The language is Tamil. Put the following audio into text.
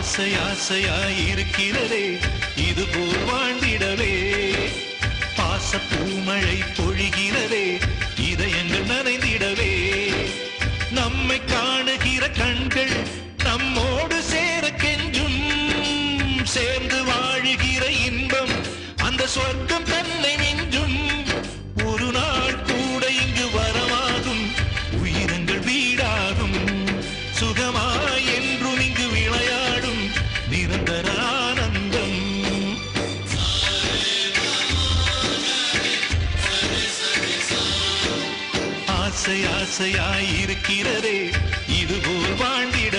ஆசை ஆசையாய் இருக்கிறதே இதுபோல் வாழ்ந்திடவே பாச பூமழை பொழிகிறதே இதயங்கள் நனைந்திடவே நம்மை காணுகிற கண்கள் நம்மோடு சேர கெஞ்சும் சேர்ந்து வாழுகிற இன்பம் அந்த சொர்க்கம் தன்னை மிஞ்சும் ஒரு நாள் கூட இங்கு வரமாகும் உயிரங்கள் வீடாகும் சுகமாய் என்றும் இங்கு விளையாடும் நிரந்தர ஆனந்தம் ஆசை ஆசையாய் இருக்கிறதே இதுபோல் வாழ்ந்திட